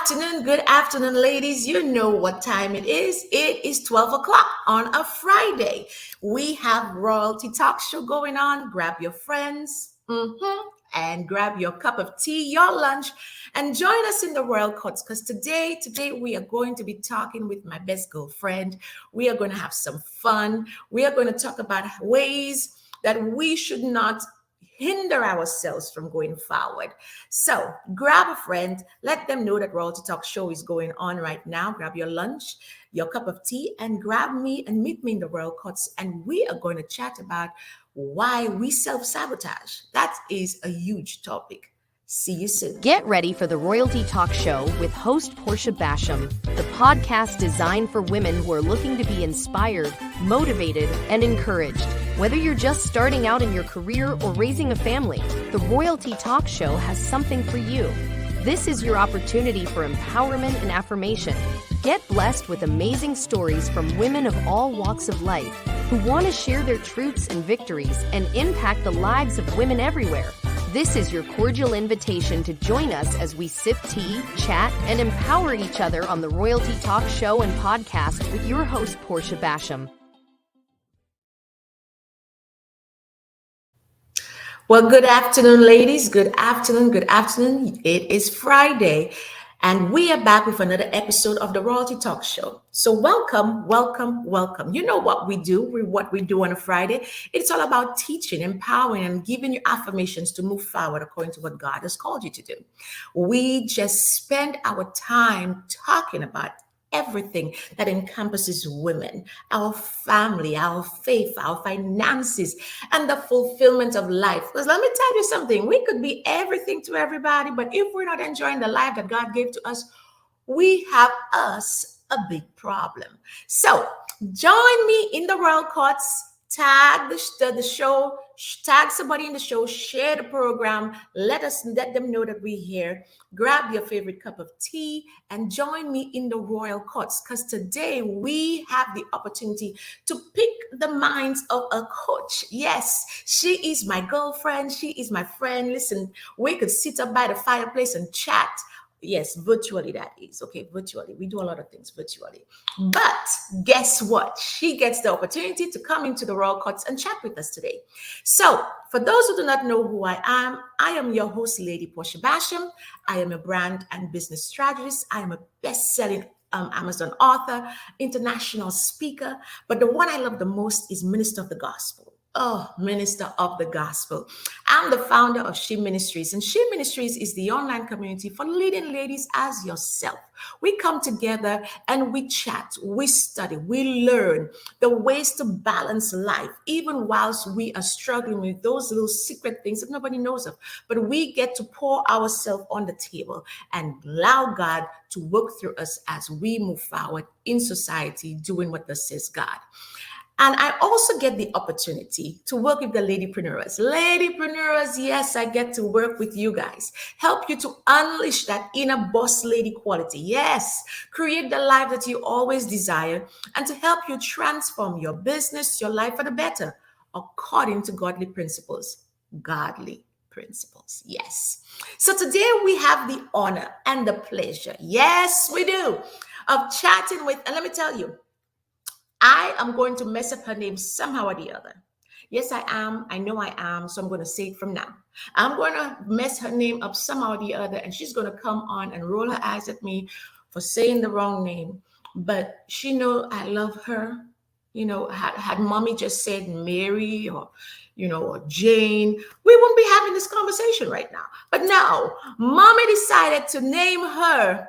Good afternoon, ladies. You know what time it is. It is 12 o'clock on a Friday. We have Royalty Talk Show going on. Grab your friends and grab your cup of tea, your lunch, and join us in the Royal Courts because today we are going to be talking with my best girlfriend. We are going to have some fun. We are going to talk about ways that we should not hinder ourselves from going forward. So grab a friend, let them know that Royalty Talk Show is going on right now. Grab your lunch, your cup of tea, and grab me and meet me in the Royal Courts. And we are going to chat about why we self-sabotage. That is a huge topic. See you soon. Get ready for the Royalty Talk Show with host Portia Basham, the podcast designed for women who are looking to be inspired, motivated, and encouraged. Whether you're just starting out in your career or raising a family, the Royalty Talk Show has something for you. This is your opportunity for empowerment and affirmation. Get blessed with amazing stories from women of all walks of life who want to share their truths and victories and impact the lives of women everywhere. This is your cordial invitation to join us as we sip tea, chat, and empower each other on the Royalty Talk Show and podcast with your host, Portia Basham. Well, good afternoon, ladies. Good afternoon. It is Friday, and we are back with another episode of the Royalty Talk Show. So welcome. You know what we do, what we do on a Friday. It's all about teaching, empowering, and giving you affirmations to move forward according to what God has called you to do. We just spend our time talking about everything that encompasses women, our family, our faith, our finances, and the fulfillment of life. Because let me tell you something, we could be everything to everybody, but if we're not enjoying the life that God gave to us, we have us a big problem. So join me in the Royal Courts. Tag the show, tag somebody in the show, share the program, let them know that we're here. Grab your favorite cup of tea and join me in the Royal Courts, because today we have the opportunity to pick the minds of a coach. Yes, she is my girlfriend, she is my friend. Listen, we could sit up by the fireplace and chat. Yes, virtually that is. Okay, virtually. We do a lot of things virtually. But guess what? She gets the opportunity to come into the Royal Courts and chat with us today. So for those who do not know who I am your host, Lady Portia Basham. I am a brand and business strategist. I am a best-selling Amazon author, international speaker. But the one I love the most is Minister of the Gospel. Oh, Minister of the Gospel. I'm the founder of She Ministries, and She Ministries is the online community for leading ladies as yourself. We come together and we chat, we study, we learn the ways to balance life, even whilst we are struggling with those little secret things that nobody knows of. But we get to pour ourselves on the table and allow God to work through us as we move forward in society, doing what thus says God. And I also get the opportunity to work with the ladypreneurs. Ladypreneurs, yes, I get to work with you guys. Help you to unleash that inner boss lady quality. Yes, create the life that you always desire and to help you transform your business, your life for the better, according to godly principles. Godly principles, yes. So today we have the honor and the pleasure, yes, we do, of chatting with, and let me tell you, I am going to mess up her name somehow or the other. Yes, I am. I know I am. So I'm going to say it from now. I'm going to mess her name up somehow or the other. And she's going to come on and roll her eyes at me for saying the wrong name. But she knows I love her. You know, had mommy just said Mary or, or Jane, we wouldn't be having this conversation right now. But no, mommy decided to name her.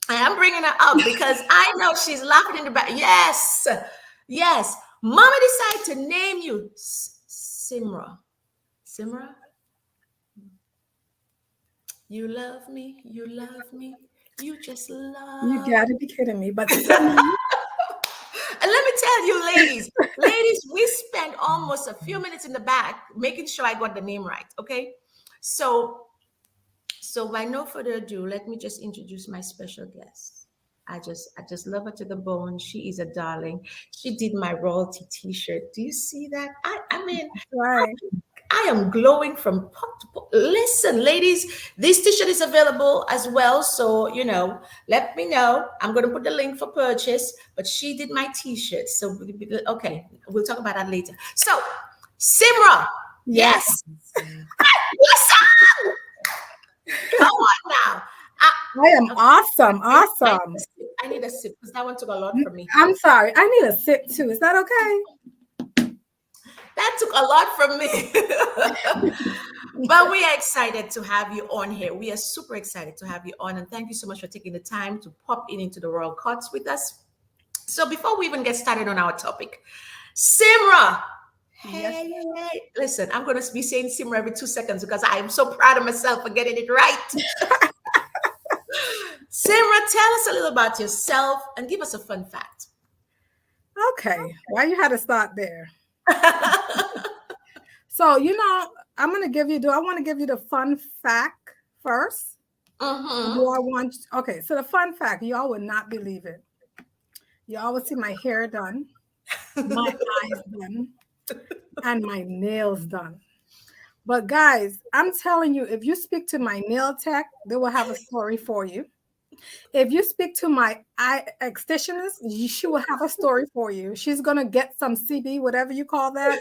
I'm bringing her up because I know she's laughing in the back. Yes. Mama decided to name you Simra. Simra? You love me. You just love me. You gotta be kidding me. But and let me tell you, ladies, we spent almost a few minutes in the back making sure I got the name right. Okay. So by no further ado, let me just introduce my special guest. I just love her to the bone. She is a darling. She did my royalty t-shirt. Do you see that? I mean, right. I am glowing from pot to pot. Listen, ladies, this t-shirt is available as well. So, let me know. I'm going to put the link for purchase, but she did my t-shirt. So, okay, we'll talk about that later. So, Simra, Yes. yes. Listen, come on now. I am awesome. Awesome. I need a sip because that one took a lot from me. I'm sorry. I need a sip too. Is that okay? That took a lot from me. But we are excited to have you on here. We are super excited to have you on. And thank you so much for taking the time to pop into the Royal Courts with us. So before we even get started on our topic, Simra. Hey. Listen, I'm going to be saying Simra every 2 seconds because I am so proud of myself for getting it right. Simra, tell us a little about yourself and give us a fun fact. Okay. Why you had to start there? So, I want to give you the fun fact first? Mm-hmm. Okay, so the fun fact, y'all would not believe it. Y'all would see my hair done, my eyes done, and my nails done. But guys, I'm telling you, if you speak to my nail tech, they will have a story for you. If you speak to my eye extensionist, she will have a story for you. She's gonna get some CB, whatever you call that.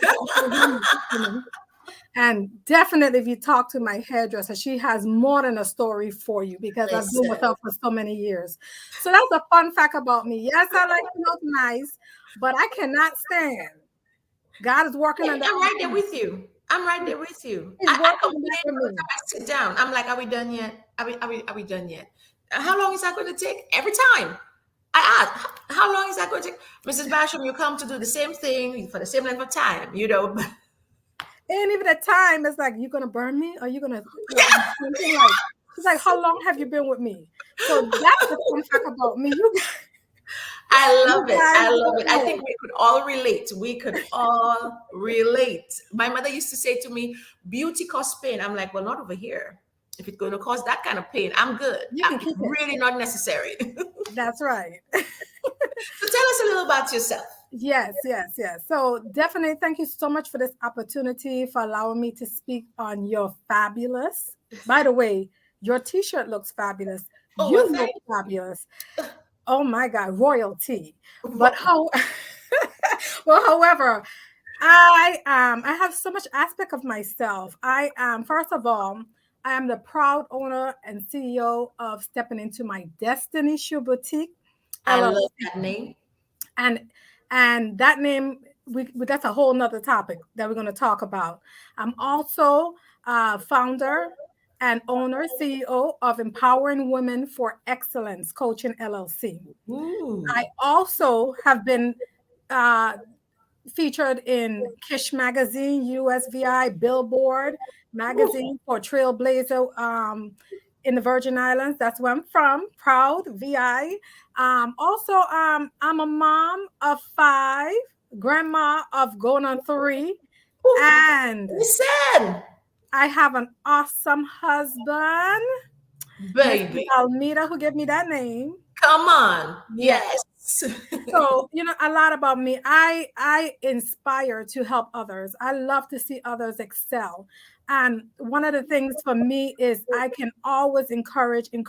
And definitely, if you talk to my hairdresser, she has more than a story for you because I've been with her for so many years. So that's a fun fact about me. Yes, I like to look nice, but I cannot stand. God is working on that. I'm right there with you. I complain every time I sit down. I'm like, are we done yet? Are we done yet? How long is that going to take? Every time I ask, how long is that going to take? Mrs. Basham, you come to do the same thing for the same length of time, And even the time, it's like, you're going to burn me? Or you're going to... It's like, how long have you been with me? So that's the fun fact about me. I love it. I think we could all relate. My mother used to say to me, beauty costs pain. I'm like, well, not over here. If it's going to cause that kind of pain, I'm good. It's really not necessary. That's right. So tell us a little about yourself. Yes. So definitely thank you so much for this opportunity, for allowing me to speak on your fabulous. By the way, your t-shirt looks fabulous. You look fabulous. Oh my God, royalty. But however, I have so much aspect of myself. I am, first of all, I am the proud owner and CEO of Stepping Into My Destiny Shoe Boutique. I love that name. And that name, that's a whole nother topic that we're going to talk about. I'm also founder and owner, CEO of Empowering Women for Excellence Coaching LLC. Ooh. I also have been featured in Kish Magazine, USVI, Billboard Magazine for Trailblazer in the Virgin Islands. That's where I'm from, proud VI. Also, I'm a mom of 5, grandma of going on 3. Ooh, and listen, I have an awesome husband, baby Dalmida, who gave me that name. Come on. Yes. So, a lot about me. I inspire to help others. I love to see others excel. And one of the things for me is I can always encourage, and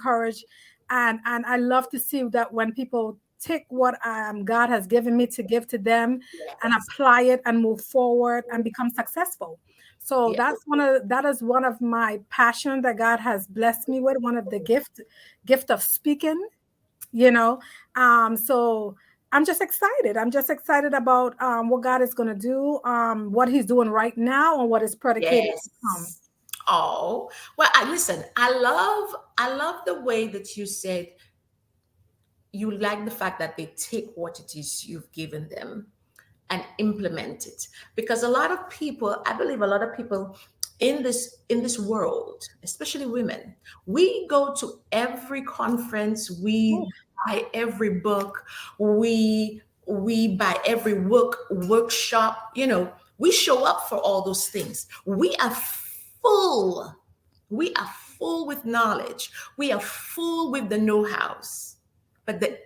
I love to see that when people take what God has given me to give to them and apply it and move forward and become successful. So that is one of my passion that God has blessed me with, one of the gift of speaking, so I'm just excited. I'm just excited about what God is going to do, what he's doing right now, and what is predicated to come. Oh, well, listen, I love the way that you said you like the fact that they take what it is you've given them and implement it. Because I believe a lot of people in this world, especially women, we go to every conference, we buy every book, we buy every workshop, we show up for all those things. We are full with knowledge, we are full with the know-hows. But the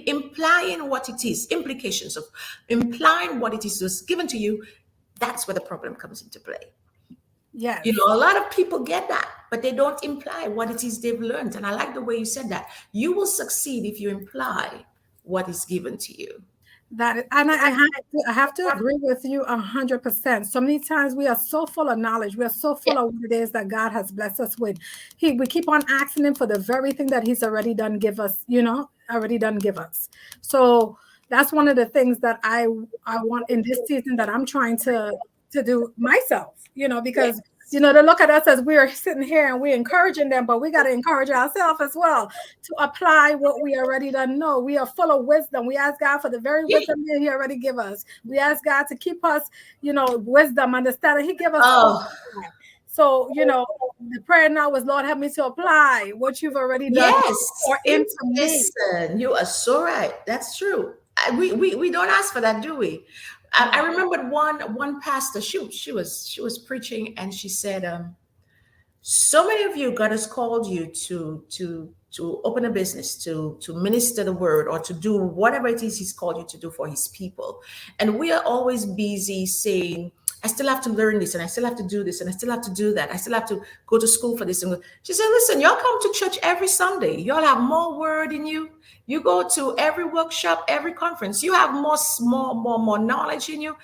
implying what it is, implications of implying what it is was given to you, That's where the problem comes into play. Yes. A lot of people get that, but they don't imply what it is they've learned. And I like the way you said that. You will succeed if you imply what is given to you. That and I have to agree with you 100%. So many times we are so full of knowledge, we are so Yeah. full of what it is that God has blessed us with. We keep on asking Him for the very thing that He's already done give us. Already done give us. So that's one of the things that I want in this season that I'm trying to do myself. Yes. Because they look at us as we're sitting here and we're encouraging them, but we got to encourage ourselves as well to apply what we already done know. We are full of wisdom. We ask God for the very Yeah. wisdom that He already give us. We ask God to keep us, wisdom, understanding. He give us all Oh, that. So, the prayer now is, Lord, help me to apply what you've already done yes. or into me. Listen, you are so right. That's true. We don't ask for that, do we? I No. remembered one pastor. She was preaching, and she said, so many of you, God has called you to open a business, to minister the word, or to do whatever it is He's called you to do for His people. And we are always busy saying, I still have to learn this, and I still have to do this, and I still have to do that. I still have to go to school for this. And she said, listen, y'all come to church every Sunday. Y'all have more word in you. You go to every workshop, every conference. You have more knowledge in you.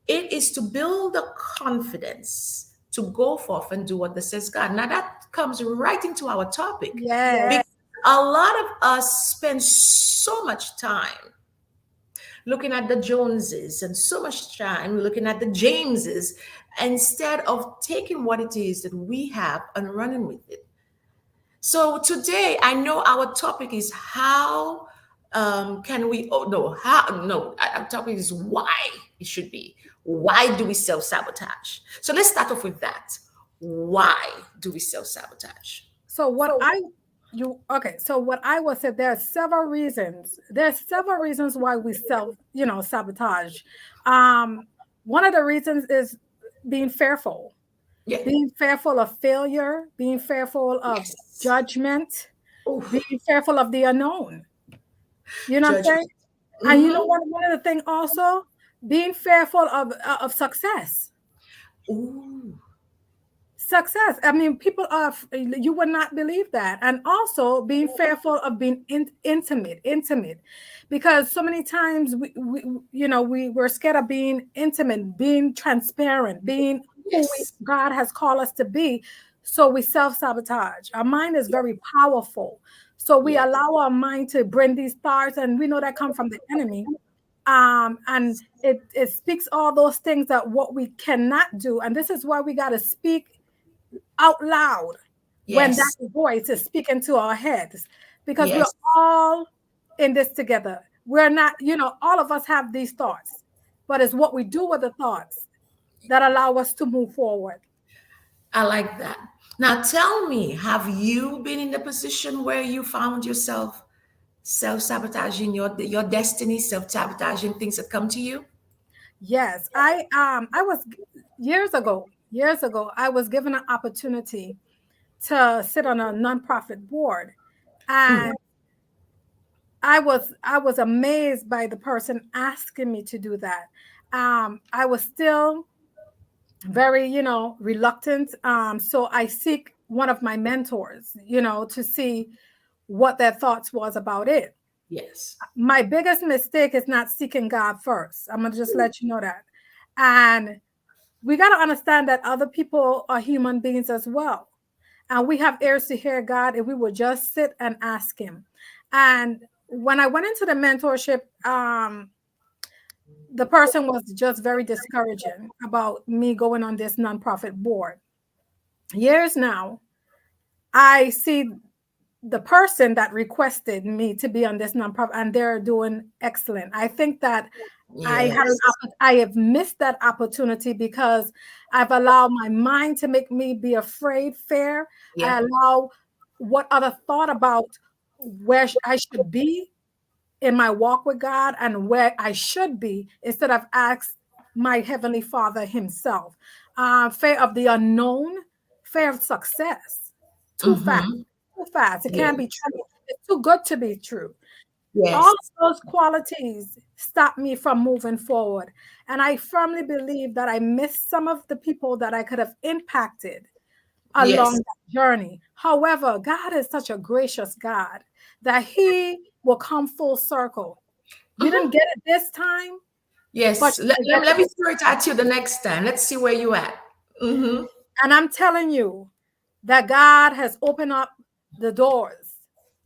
It is to build the confidence to go forth and do what this says God. Now that comes right into our topic. Yes. Because a lot of us spend so much time looking at the Joneses and so much time looking at the Jameses instead of taking what it is that we have and running with it. So today, I know our topic is how can we? Oh no, how no? Our topic is why it should be. Why do we self sabotage? So let's start off with that. Why do we self sabotage? So what I will say, there are several reasons. There's several reasons why we sabotage. One of the reasons is being fearful. Yeah. Being fearful of failure, being fearful of Yes. judgment, Oof. being fearful of the unknown. You know what I'm saying? Judgment. And you know Mm-hmm. what? One of the things also, being fearful of success. Ooh. Success. I mean, people are, you would not believe that. And also being fearful of being intimate, because so many times we're scared of being intimate, being transparent, being who Yes. God has called us to be. So we self-sabotage. Our mind is very powerful. So we Yes. allow our mind to bring these thoughts, and we know that come from the enemy. And it speaks all those things that what we cannot do. And this is why we got to speak out loud when that Yes. voice is speaking to our heads, because we're Yes. all in this together. We're not, all of us have these thoughts, but it's what we do with the thoughts that allow us to move forward. I like that. Now tell me, have you been in the position where you found yourself self-sabotaging your destiny, self-sabotaging things that come to you? Yes, I was years ago I was given an opportunity to sit on a nonprofit board, Mm. and I was amazed by the person asking me to do that. I was still very, reluctant. So I seek one of my mentors, to see what their thoughts was about it. Yes. My biggest mistake is not seeking God first. I'm gonna just let you know that. And we got to understand that other people are human beings as well. And we have ears to hear God if we would just sit and ask Him. And when I went into the mentorship, the person was just very discouraging about me going on this nonprofit board. Years now, I see the person that requested me to be on this nonprofit, and they're doing excellent. I think that Yes. I have missed that opportunity because I've allowed my mind to make me be afraid, fear. I Yeah. allow what other thought about where I should be in my walk with God and where I should be, instead of ask my Heavenly Father Himself. Fear of the unknown, fear of success. Too fast, Mm-hmm. too fast. It Yeah. can't be true. It's too good to be true. All Yes. of those qualities stop me from moving forward. And I firmly believe that I missed some of the people that I could have impacted along Yes. that journey. However, God is such a gracious God that He will come full circle. You didn't Mhm. get it this time, but Yes. you will get Let it. me throw it at you the next time. Let's see where you at. Hmm. And I'm telling you that God has opened up the doors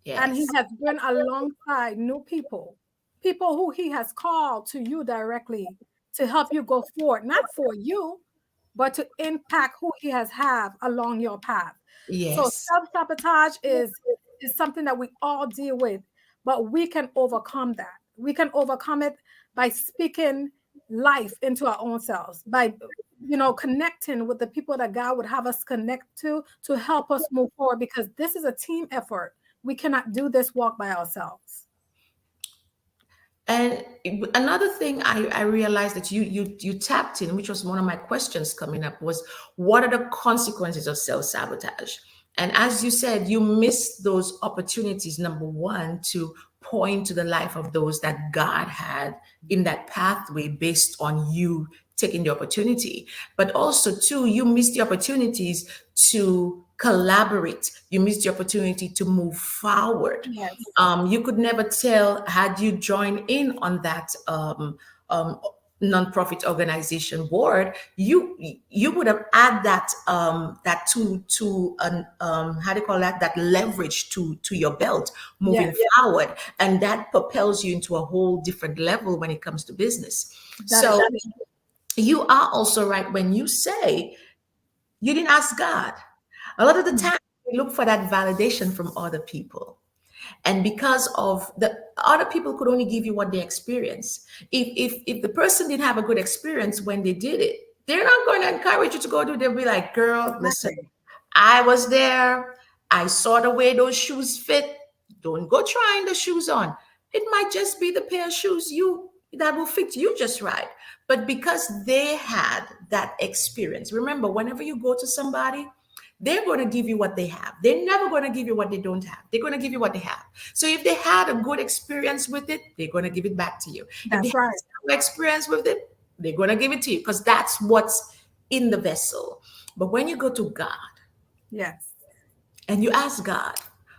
and He Yes. has been alongside new people, people who He has called to you directly to help you go forward, not for you, but to impact who He has have along your path. So Yes. self-sabotage is something that we all deal with, but we can overcome that. We can overcome it by speaking life into our own selves, by connecting with the people that God would have us connect to help us move forward, because this is a team effort. We cannot do this walk by ourselves. And another thing I realized that you tapped in, which was one of my questions coming up, was what are the consequences of self-sabotage? And as you said, you missed those opportunities, number one, to point to the life of those that God had in that pathway based on you taking the opportunity. But also, two, you missed the opportunities to collaborate. You missed the opportunity to move forward. Yes, You could never tell had you joined in on that um, nonprofit organization board. You would have add that that to an how do you call that leverage to your belt moving yes, forward, and that propels you into a whole different level when it comes to business. that is So you are also right when you say you didn't ask God. A lot of the true. time, we look for that validation from other people. And because of the other people could only give you what they experience. If the person didn't have a good experience when they did it, they're not going to encourage you to go do it. They'll be like, girl, listen, Exactly. I was there. I saw the way those shoes fit. Don't go trying the shoes on. It might just be the pair of shoes you that will fit you just right. But because they had that experience, remember, whenever you go to somebody, they're going to give you what they have. They're never going to give you what they don't have. They're going to give you what they have. So if they had a good experience with it, they're going to give it back to you. If they That's had right. no experience with it, they're going to give it to you because that's what's in the vessel. But when you go to God Yes, and you ask God,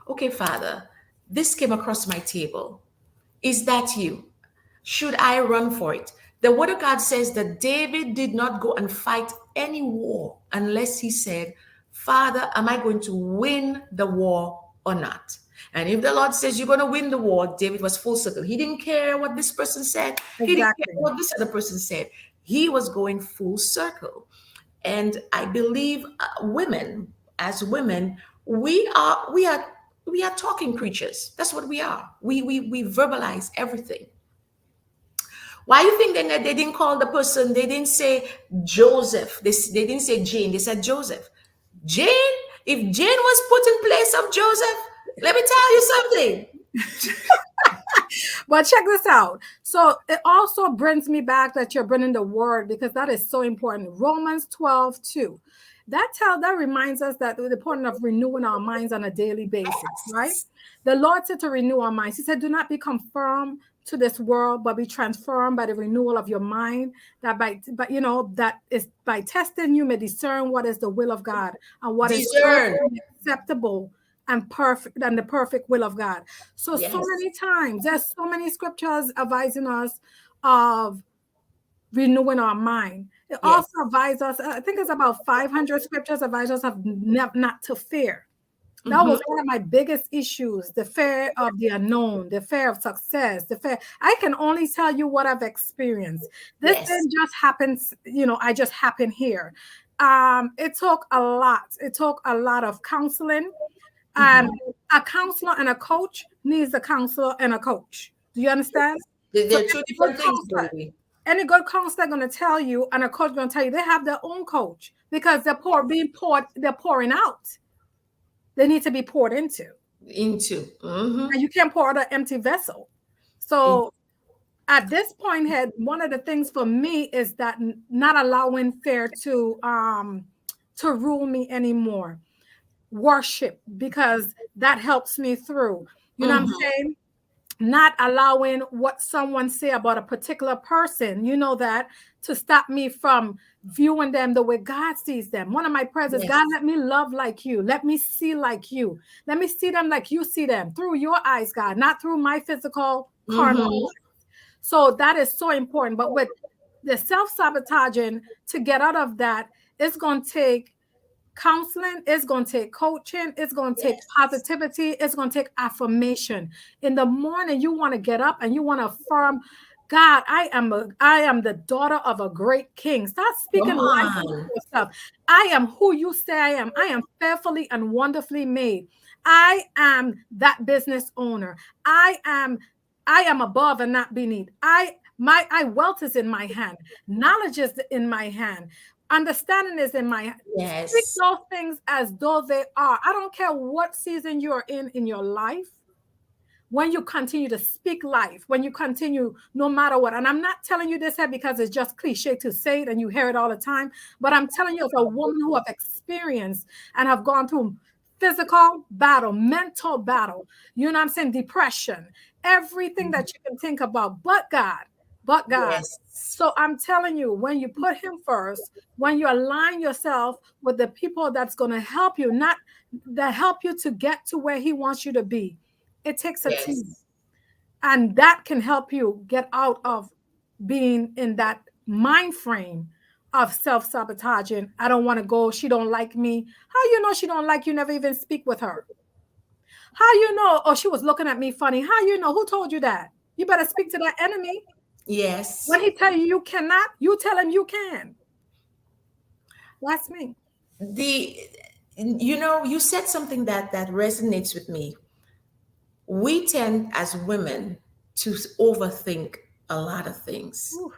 okay, Father, this came across my table. Is that you? Should I run for it? The word of God says that David did not go and fight any war unless he said, Father, am I going to win the war or not? And if the Lord says you're going to win the war, David was full circle. He didn't care what this person said. He didn't care exactly. what this other person said. He was going full circle. And I believe women, as women, we are talking creatures. That's what we are. We verbalize everything. Why you think they didn't call the person? They didn't say Joseph. They didn't say Jane. They said Joseph. Jane. If Jane was put in place of Joseph, let me tell you something. But check this out. So it also brings me back that you're bringing the word, because that is so important. Romans 12:2. That reminds us that the point of renewing our minds on a daily basis, right? The Lord said to renew our minds. He said, do not be conformed to this world, but be transformed by the renewal of your mind. That but that is by testing you may discern what is the will of God and what is good Discern. and acceptable and perfect, and the perfect will of God. So Yes. many times there's so many scriptures advising us of renewing our mind. It Yes. also advises us, I think it's about 500 scriptures advise us of not to fear. That Hmm. was one of my biggest issues, the fear of the unknown, the fear of success, the fear. I can only tell you what I've experienced. This Yes. thing just happens, I just happen here. It took a lot. It took a lot of counseling. And Hmm. a counselor and a coach needs a counselor and a coach. Do you understand? So They're two different things, baby. any good counselor going to tell you, and a coach going to tell you, they have their own coach, because they're pouring out. They need to be poured into. Into. Hmm. And you can't pour out an empty vessel. So at this point, head, one of the things for me is that not allowing fear to rule me anymore. Worship, because that helps me through. You know what I'm Hmm. saying? not allowing what someone say about a particular person, that, to stop me from viewing them the way God sees them. One of my prayers is, God, Yes. let me love like you. Let me see like you. Let me see them like you see them, through your eyes, God, not through my physical carnal. Mm-hmm. So that is so important. But with the self-sabotaging, to get out of that, it's going to take counseling, it's going to take coaching, it's going to take Yes. positivity, it's going to take affirmation. In the morning, you want to get up and you want to affirm, God, I am the daughter of a great king. Start speaking Come life into on. yourself. I am who you say I am. I am fearfully and wonderfully made. I am that business owner. I am above and not beneath. I wealth is in my hand. Knowledge is in my hand. Understanding is in my hand. Speak Yes. those things as though they are. I don't care what season you are in your life. When you continue to speak life, when you continue, no matter what, and I'm not telling you this here because it's just cliche to say it and you hear it all the time, but I'm telling you as a woman who have experienced and have gone through physical battle, mental battle, you know what I'm saying, depression, everything that you can think about, but God. Yes. So I'm telling you, when you put him first, when you align yourself with the people that's going to help you, not that help you to get to where he wants you to be, it takes a team. Yes. And that can help you get out of being in that mind frame of self-sabotaging. I don't want to go. She don't like me. How you know she don't like you? Never even speak with her. How you know? Oh, she was looking at me funny. How you know? Who told you that? You better speak to that enemy. When Yes. he tell you you cannot, you tell him you can. That's me. The you said something that resonates with me. We tend as women to overthink a lot of things. Ooh,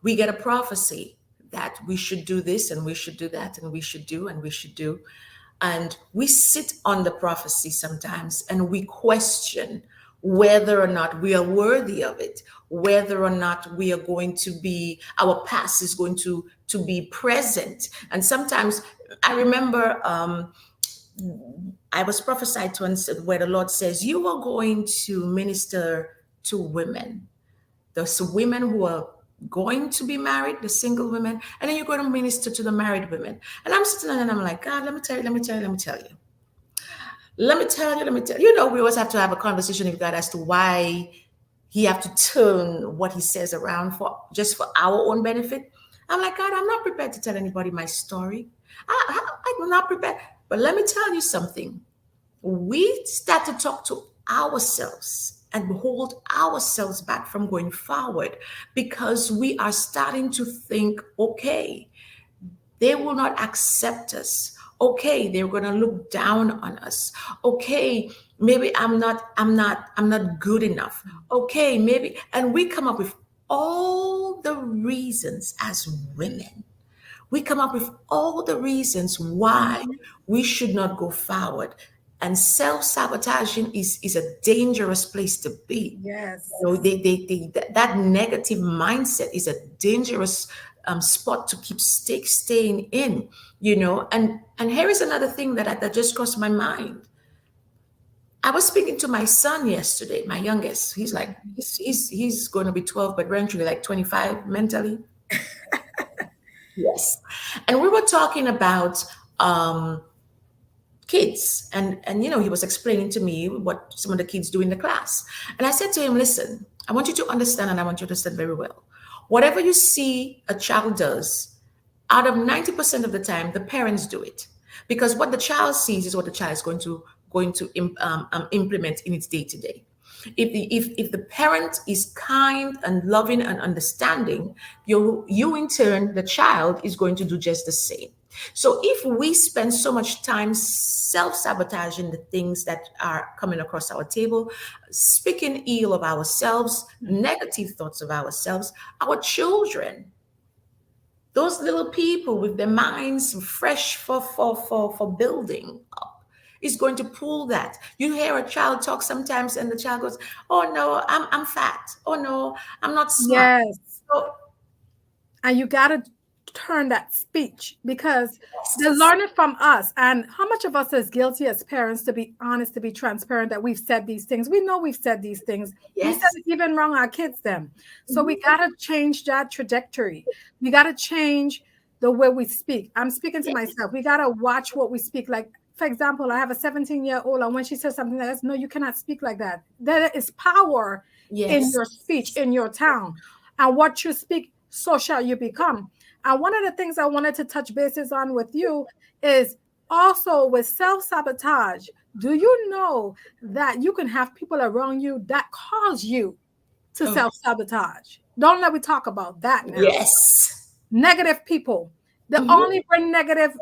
We get a prophecy that we should do this and we should do that and we should do and we should do. And we sit on the prophecy sometimes and we question whether or not we are worthy of it, whether or not we are going to be, our past is going to be present. And sometimes I remember I was prophesied to once where the Lord says, you are going to minister to women, those women who are going to be married, the single women, and then you're going to minister to the married women. And I'm sitting there and I'm like, God, let me tell you, let me tell you, let me tell you. Let me tell you, let me tell you. We always have to have a conversation with God as to why he have to turn what he says around for just for our own benefit. I'm like, God, I'm not prepared to tell anybody my story. I'm not prepared. But let me tell you something. We start to talk to ourselves and hold ourselves back from going forward because we are starting to think, okay, they will not accept us. Okay, they're going to look down on us. Okay, maybe I'm not good enough. Okay, maybe, and we come up with all the reasons as women. We come up with all the reasons why mhm. we should not go forward. And self-sabotaging is a dangerous place to be. Yes. That negative mindset is a dangerous spot to keep staying in. And here is another thing that just crossed my mind. I was speaking to my son yesterday, my youngest. He's like he's going to be 12, but eventually like 25 mentally. Yes. And we were talking about kids, and he was explaining to me what some of the kids do in the class. And I said to him, listen, I want you to understand, and I want you to understand very well. Whatever you see a child does, out of 90% of the time, the parents do it. Because what the child sees is what the child is going to implement in its day to day. If the parent is kind and loving and understanding, you in turn, the child is going to do just the same. So if we spend so much time self-sabotaging the things that are coming across our table, speaking ill of ourselves, negative thoughts of ourselves, our children, those little people with their minds fresh for building up, is going to pull that. You hear a child talk sometimes, and the child goes, "Oh no, I'm fat. Oh no, I'm not smart." Yes. So And you got to turn that speech, because they Yes. learn it from us. And how much of us is guilty as parents, to be honest, to be transparent, that we've said these things? We know we've said these things. We said Yes. it even wrong our kids them. So we Mhm. got to change that trajectory. We got to change the way we speak. I'm speaking to Yes. myself. We got to watch what we speak. Like, for example, I have a 17-year-old, and when she says something like this, no, you cannot speak like that. There is power in Yes. your speech, in your town. And what you speak, so shall you become. And one of the things I wanted to touch bases on with you is also with self-sabotage. Do you know that you can have people around you that cause you to Oh, self-sabotage? Don't let me talk about that now. yes. Negative people. They Mhm. only bring negative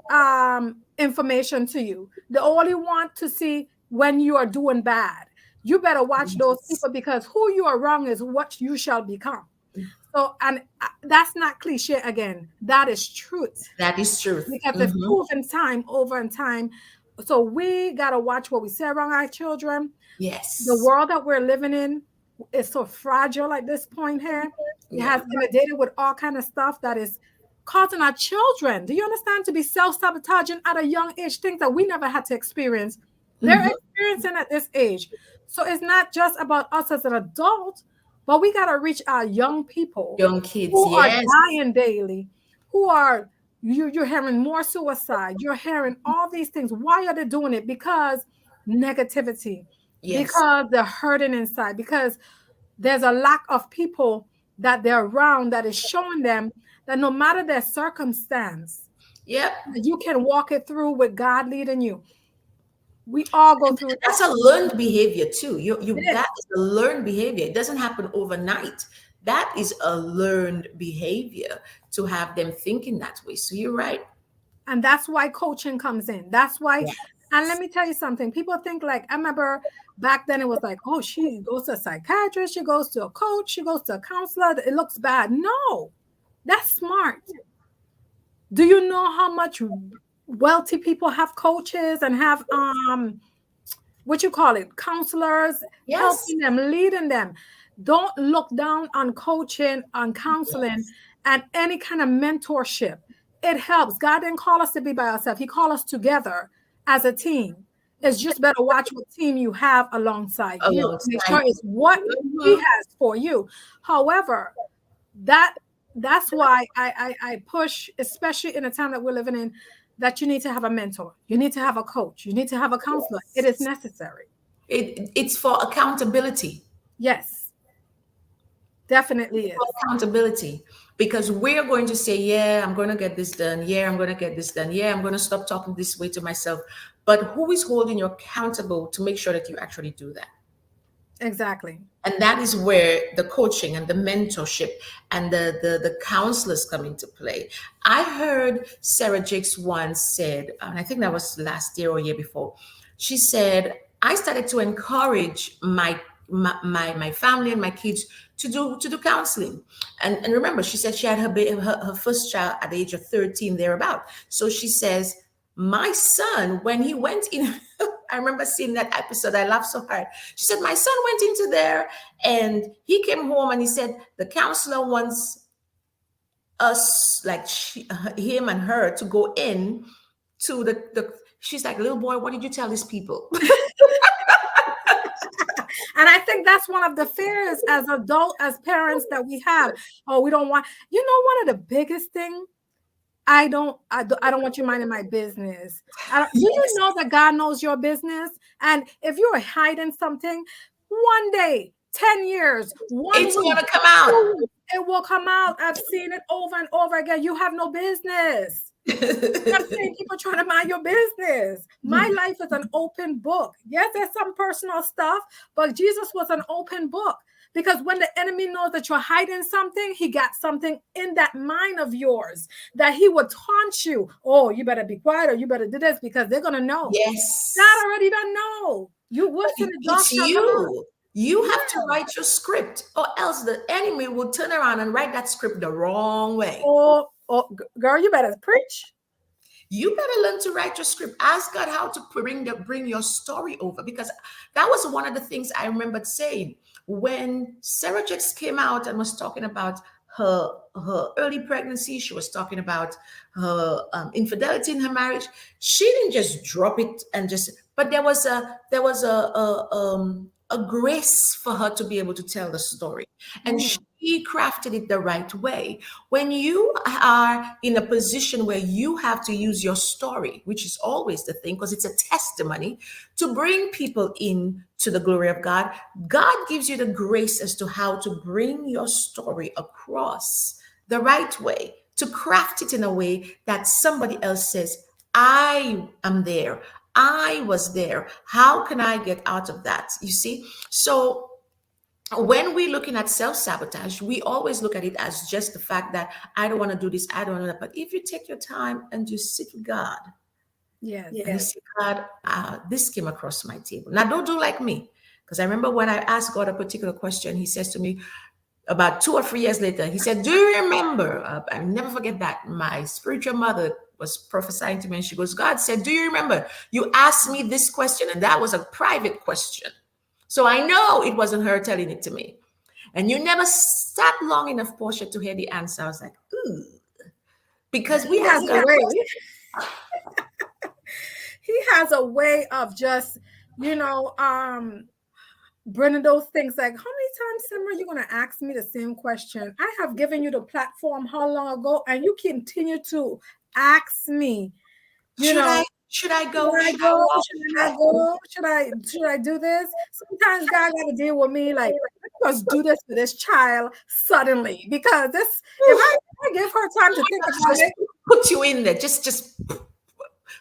information to you. They only want to see when you are doing bad. You better watch those Yes. people, because who you are wrong is what you shall become. So, and that's not cliche again. That is truth, That is truth. because they've Hmm. proven time over and time. So we gotta watch what we say around our children. The Yes. world that we're living in is so fragile at this point here. It Yeah. has inundated with all kind of stuff that is causing our children, do you understand, to be self-sabotaging at a young age, things that we never had to experience. They're Hmm. experiencing at this age. So it's not just about us as an adult, but we got to reach our young people Young kids. who are Yes. dying daily, who are you're hearing more suicide, you're hearing all these things. Why are they doing it? Because negativity, Yes. because they're hurting inside, because there's a lack of people that they're around that is showing them that no matter their circumstance, Yep. you can walk it through with God leading you. We all go through That's that. a learned behavior too. It That is. is a learned behavior. It doesn't happen overnight. That is a learned behavior to have them thinking that way. So you're right. And that's why coaching comes in. That's why. And let Yes. me tell you something. People think, like, I remember back then it was like, oh, she goes to a psychiatrist, she goes to a coach, she goes to a counselor. It looks bad. No, that's smart. Do you know how much wealthy people have coaches and have what you call it, counselors, Yes. helping them, leading them? Don't look down on coaching, on counseling, Yes. and any kind of mentorship. It helps. God didn't call us to be by ourselves. He called us together as a team. It's just better watch what team you have alongside you to make Alongside. sure it's what he Mhm. has for you. However, that that's why I push, especially in the time that we're living in, that you need to have a mentor, you need to have a coach, you need to have a counselor. It is Yes. necessary. It's for accountability. Yes, definitely is. Accountability, because we're going to say, yeah, I'm going to get this done, yeah, I'm going to get this done, yeah, I'm going to stop talking this way to myself, but who is holding you accountable to make sure that you actually do that? Exactly. And that is where the coaching and the mentorship and the counselors come into play. I heard Sarah Jakes once said, and I think that was last year or year before, she said, I started to encourage my family and my kids to do counseling. And remember, she said she had her first child at the age of 13, thereabout. So she says, my son, when he went in, I remember seeing that episode. I laughed so hard. She said, my son went into there and he came home and he said, the counselor wants us, like him and her, to go in to she's like, little boy, what did you tell these people? And I think that's one of the fears as adult, as parents, that we have. Oh, we don't want, one of the biggest thing, I don't want you minding my business. Do you Yes, know that God knows your business? And if you're hiding something, one day, 10 years, one it's week, gonna come out. 2 weeks, it will come out. I've seen it over and over again. You have no business. I'm saying, people trying to mind your business. My life is an open book. Yes, there's some personal stuff, but Jesus was an open book. Because when the enemy knows that you're hiding something, he got something in that mind of yours that he would taunt you. Oh, you better be quiet, or you better do this, because they're gonna know. God Yes, already don't know. You but works in the dark it's shall come out. you have to Yeah. write your script, or else the enemy will turn around and write that script the wrong way. Girl, you better preach. You better learn to write your script. Ask God how to bring your story over, because that was one of the things I remembered saying when Sarah Jakes came out and was talking about her early pregnancy. She was talking about her infidelity in her marriage. She didn't just drop it and just, but there was a grace for her to be able to tell the story, and Mm. she crafted it the right way. When you are in a position where you have to use your story, which is always the thing, because it's a testimony to bring people in to the glory of God, God gives you the grace as to how to bring your story across the right way, to craft it in a way that somebody else says, I am there. I was there. How can I get out of that? You see? So when we're looking at self sabotage, we always look at it as just the fact that I don't want to do this, I don't want to do that. But if you take your time and just sit with God, Yes. and you say, God, this came across my table. Now, don't do like me. Because I remember when I asked God a particular question, He says to me about 2 or 3 years later, He said, do you remember? I'll never forget that. My spiritual mother was prophesying to me, and she goes, God said, do you remember? You asked me this question, and that was a private question. So I know it wasn't her telling it to me. And you never sat long enough, Portia, to hear the answer. I was like, ooh. Because we He has ask a God, way. He has a way of just, you know, bringing those things like, how many times, Simra, you're going to ask me the same question? I have given you the platform how long ago, and you continue to ask me, you should know, I should I go? should I Should I go? walk? Should I not go? Should I do this? Sometimes God got to deal with me like, let's do this for this child suddenly, because this, if I give her time to think about Just it. put you in there. Just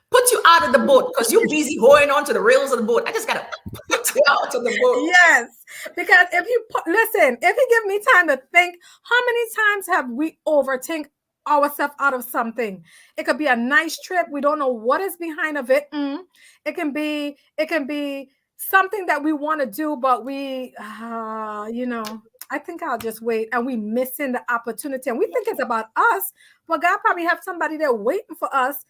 put you out of the boat because you're busy holding on to the rails of the boat. I just gotta put you out of the boat. Yes, because if you listen, if you give me time to think, how many times have we overthink ourselves out of something? It could be a nice trip. We don't know what is behind of it. It can be something that we want to do, but we, I think I'll just wait, and we missing the opportunity, and we think it's about us, but God probably have somebody there waiting for us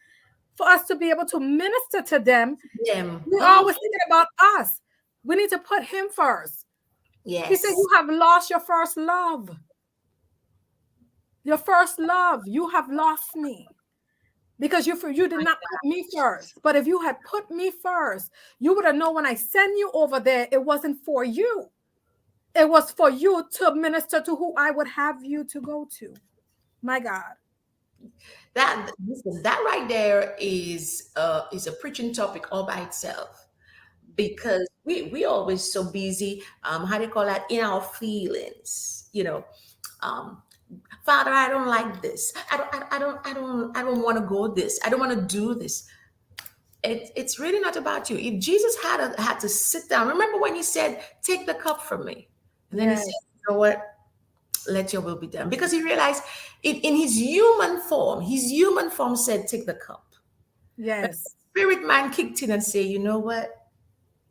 to be able to minister to them. Them. We always thinking about us. We need to put Him first. He said, Yes. you have lost your first love. Your first love. You have lost me because you did not put me first. But if you had put me first, you would have known when I send you over there, it wasn't for you. It was for you to minister to who I would have you to go to. My God. That right there is a preaching topic all by itself, because we always so busy, how do you call that, in our feelings, um Father, I don't like this. I don't want to go this. I don't want to do this. It's really not about you. If Jesus had to sit down, remember when He said, take the cup from me, and then He said, Yes. you know what, let your will be done, because He realized in his human form said, take the cup. Yes. Spirit man kicked in and say, you know what,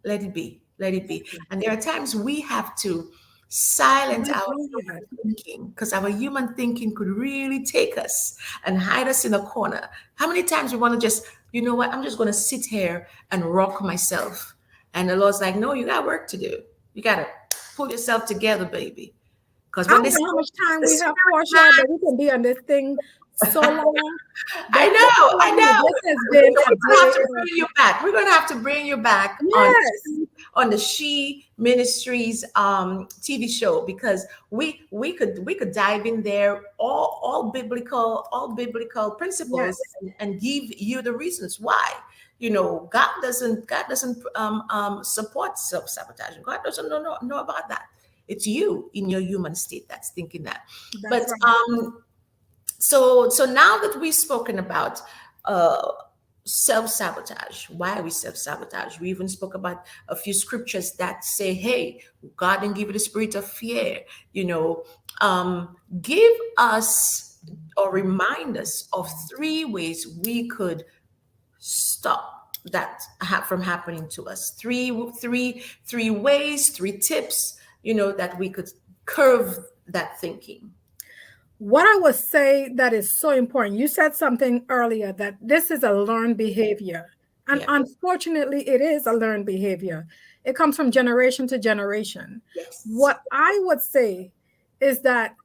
let it be, let it be. And there are times we have to silence My our God. human thinking, because our human thinking could really take us and hide us in a corner. How many times we want to just, you know what, I'm just going to sit here and rock myself, and the Lord's like, no, you got work to do. You got to pull yourself together, baby. Because I when don't this know how much time the we have, spirit Portia, man, but we can be on this thing so long. I But know, I know. this has been So a we're gonna have to day of, bring you back. We're gonna have to bring you back yes, on the She Ministries TV show, because we could dive in there, all biblical principles, yes, and give you the reasons why. God doesn't support self sabotage. God doesn't know about that. It's you in your human state that's thinking that. that's But right. so now that we've spoken about uh self-sabotage, why we self-sabotage, we even spoke about a few scriptures that say, hey, God didn't give you the spirit of fear. you know Give us or remind us of 3 ways we could stop that from happening to us. Three ways, 3 tips, that we could curve that thinking. What I would say that is so important, you said something earlier that this is a learned behavior. And Yeah. unfortunately, it is a learned behavior. It comes from generation to generation. Yes. What I would say is that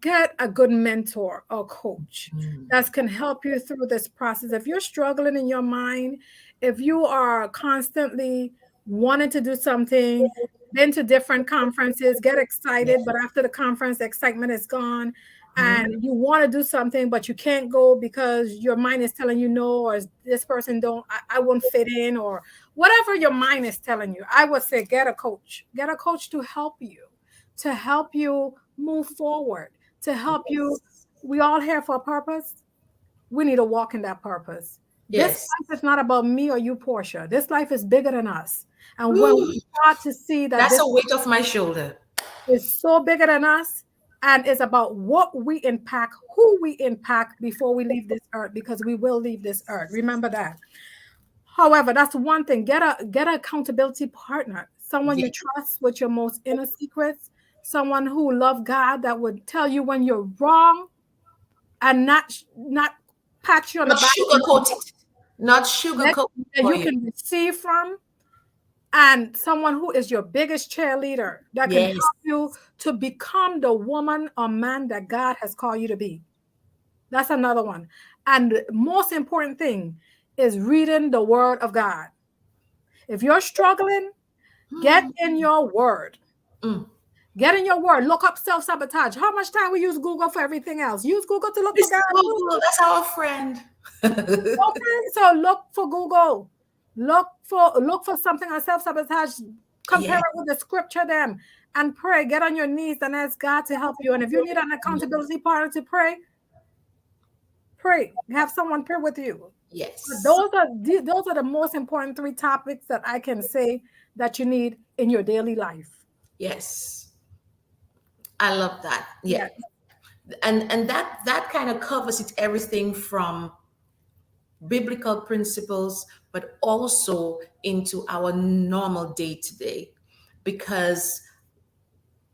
get a good mentor or coach Mm. that can help you through this process. If you're struggling in your mind, if you are constantly wanting to do something, been to different conferences, get Yeah. excited, but after the conference, the excitement is gone, Mhm. and you want to do something, but you can't go because your mind is telling you no, or this person don't, I won't fit in, or whatever your mind is telling you. I would say get a coach. Get a coach to help you move forward, to help you. Yes. We all here for a purpose. We need to walk in that purpose. This Yes. life is not about me or you, Portia. This life is bigger than us. And when Ooh, we start to see that that's this a weight off my shoulder. is so bigger than us, and it's about what we impact, who we impact before we leave this earth, because we will leave this earth. Remember that. However, that's one thing. Get an accountability partner, someone Yeah. you trust with your most inner secrets, someone who love God that would tell you when you're wrong and not pat you on the Not back, sugarcoat it. Not that sugarcoat it that for you you. can receive from, and someone who is your biggest cheerleader that can Yes. help you to become the woman or man that God has called you to be. That's another one. And the most important thing is reading the word of God. If you're struggling, get Mm. in your word. Mm. Get in your word. Look up self-sabotage. How much time we use Google for everything else? Use Google to look for Mr. God too. Google, that's our friend. Okay, so look for Google. Look for something on self-sabotage. Compare Yeah. it with the scripture them and pray. Get on your knees and ask God to help you. And if you need an accountability partner to pray, pray. Have someone pray with you. But Yes. those are the most important three topics that I can say that you need in your daily life. Yes. I love that. Yeah. Yeah. And that kind of covers it, everything from biblical principles, but also into our normal day to day, because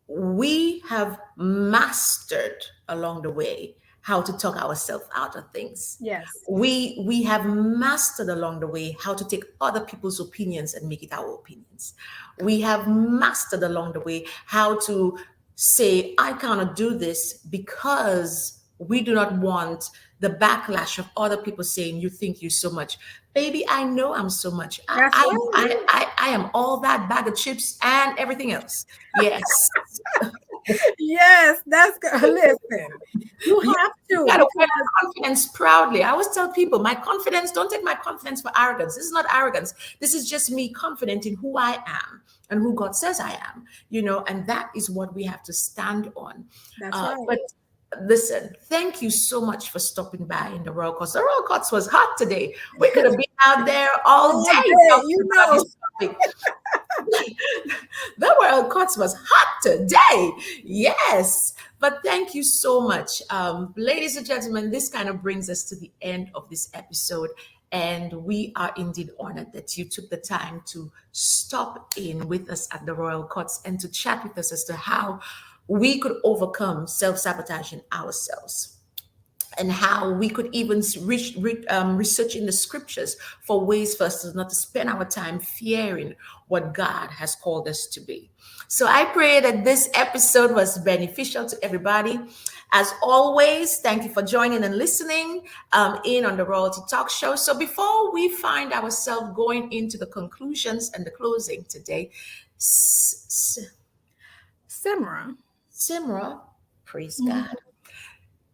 we have mastered along the way how to talk ourselves out of things. Yes. We have mastered along the way how to take other people's opinions and make it our opinions. We have mastered along the way how to say, I cannot do this because we do not want the backlash of other people saying you think you so much. Baby, I know I'm so much. That's right. I am all that bag of chips and everything else. Yes. Yes, that's good. Listen, you You, have you to gotta wear because that confidence proudly. I always tell people, my confidence, don't take my confidence for arrogance. This is not arrogance. This is just me confident in who I am and who God says I am, and that is what we have to stand on. that's right. But listen, thank you so much for stopping by in the Royal Courts. The Royal Courts was hot today. We could have been out there all All day day, talking about this topic. The World Cuts was hot today. Yes. But thank you so much. Ladies and gentlemen, this kind of brings us to the end of this episode. And we are indeed honored that you took the time to stop in with us at the Royal Courts and to chat with us as to how we could overcome self sabotaging ourselves, and how we could even research in the scriptures for ways for us to not to spend our time fearing what God has called us to be. So I pray that this episode was beneficial to everybody. As always, thank you for joining and listening in on the Royalty Talk Show. So before we find ourselves going into the conclusions and the closing today, Simra. Simra, praise God.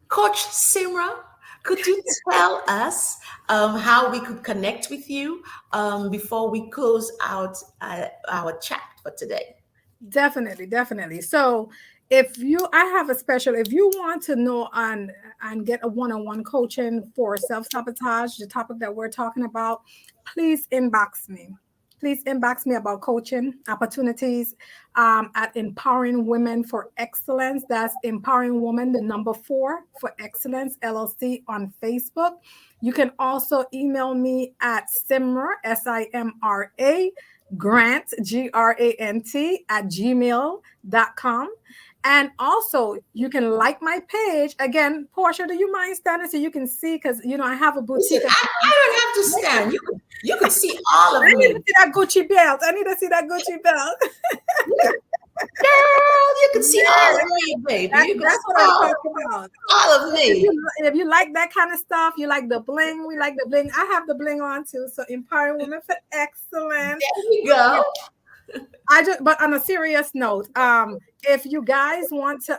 Coach Simra, could you tell us how we could connect with you before we close out our chat for today? Definitely, definitely. So I have a special, if you want to know and get a one-on-one coaching for self-sabotage, the topic that we're talking about, please inbox me. Please inbox me about coaching opportunities at Empowering Women for Excellence. That's Empowering Women, the number 4 for Excellence LLC on Facebook. You can also email me at Simra, Simra, Grant, Grant, at gmail.com. And also, you can like my page. Again, Portia, do you mind standing so you can see? Because, I have a boutique. Listen, I don't have to stand. You could see all of I need me. to see that Gucci belt. I need to see that Gucci belt. Girl, you can see all Yeah, of me, baby. You can that's see what I'm talking about. all of me. If you like that kind of stuff, you like the bling, we like the bling. I have the bling on too. So empowering women for excellence. There we go. But on a serious note, if you guys want to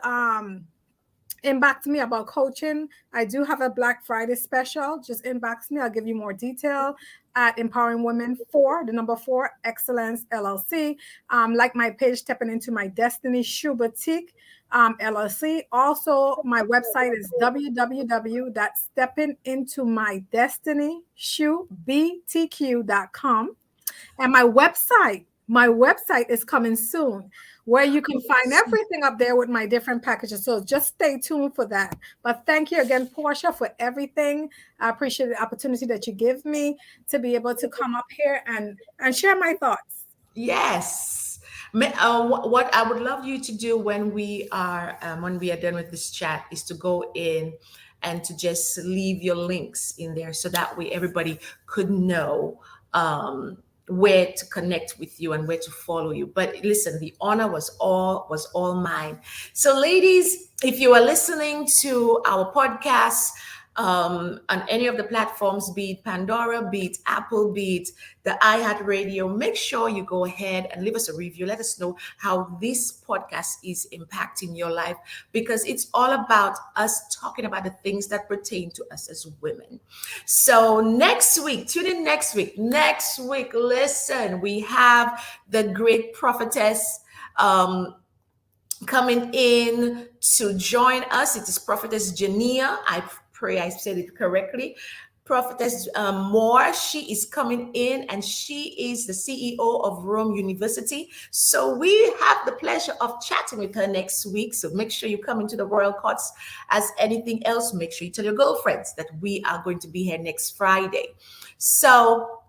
inbox me about coaching, I do have a Black Friday special. Just inbox me. I'll give you more detail at Empowering Women 4, the number 4, Excellence LLC. Like my page, Stepping Into My Destiny Shoe Boutique LLC. Also, my website is www.steppingintomydestinyshoebtq.com. And my website is coming soon, where you can find everything up there with my different packages. So just stay tuned for that. But thank you again, Portia, for everything. I appreciate the opportunity that you give me to be able to come up here and share my thoughts. Yes. What I would love you to do when we are done with this chat is to go in and to just leave your links in there, so that way everybody could know where to connect with you and where to follow you. But listen, the honor was all mine. So ladies, if you are listening to our podcast on any of the platforms, be it Pandora, be it Apple, be it the iHeartRadio, make sure you go ahead and leave us a review. Let us know how this podcast is impacting your life, because it's all about us talking about the things that pertain to us as women. So next week, tune in next week. Next week, listen, we have the great prophetess coming in to join us. It is Prophetess Jania. I pray I said it correctly. Prophetess Moore, she is coming in, and she is the CEO of Rome University. So we have the pleasure of chatting with her next week. So make sure you come into the Royal Courts. As anything else, make sure you tell your girlfriends that we are going to be here next Friday. So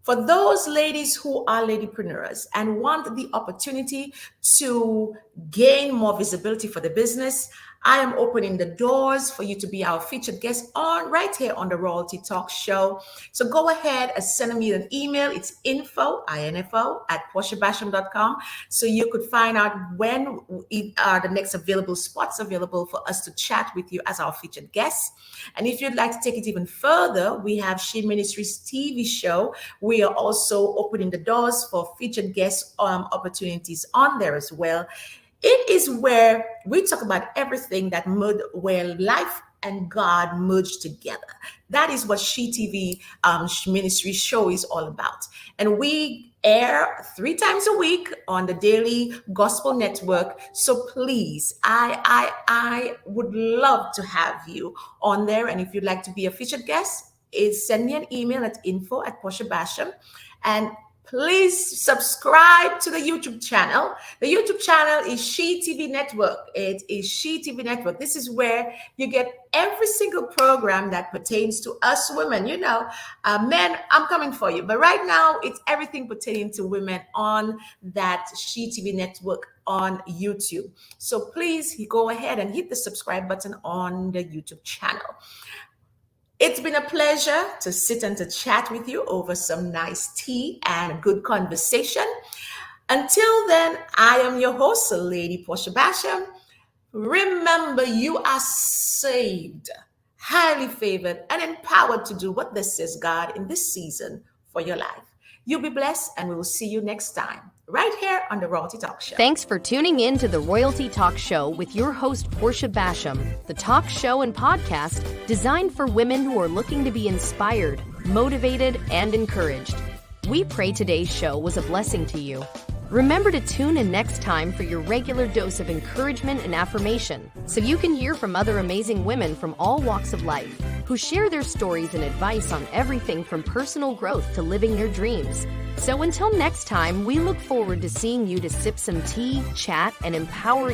for those ladies who are ladypreneurs and want the opportunity to gain more visibility for the business, I am opening the doors for you to be our featured guest right here on the Royalty Talk Show. So go ahead and send me an email. It's info@portiabasham.com, so you could find out when are the next available spots available for us to chat with you as our featured guest. And if you'd like to take it even further, we have She Ministries TV show. We are also opening the doors for featured guest opportunities on there as well. It is where we talk about everything where life and God merge together. That is what She TV Ministry show is all about. And we air 3 times a week on the Daily Gospel Network. So please, I would love to have you on there. And if you'd like to be a featured guest, send me an email at info@portiabasham. And please subscribe to the YouTube channel. The YouTube channel is She TV Network. It is She TV Network. This is where you get every single program that pertains to us women. You know, men, I'm coming for you. But right now, it's everything pertaining to women on that She TV Network on YouTube. So please go ahead and hit the subscribe button on the YouTube channel. It's been a pleasure to sit and to chat with you over some nice tea and good conversation. Until then, I am your host, Lady Portia Basham. Remember, you are saved, highly favored, and empowered to do what this says God in this season for your life. You'll be blessed, and we will see you next time, right here on the Royalty Talk Show. Thanks for tuning in to the Royalty Talk Show with your host, Portia Basham, the talk show and podcast designed for women who are looking to be inspired, motivated, and encouraged. We pray today's show was a blessing to you. Remember to tune in next time for your regular dose of encouragement and affirmation, so you can hear from other amazing women from all walks of life who share their stories and advice on everything from personal growth to living your dreams. So until next time, we look forward to seeing you to sip some tea, chat, and empower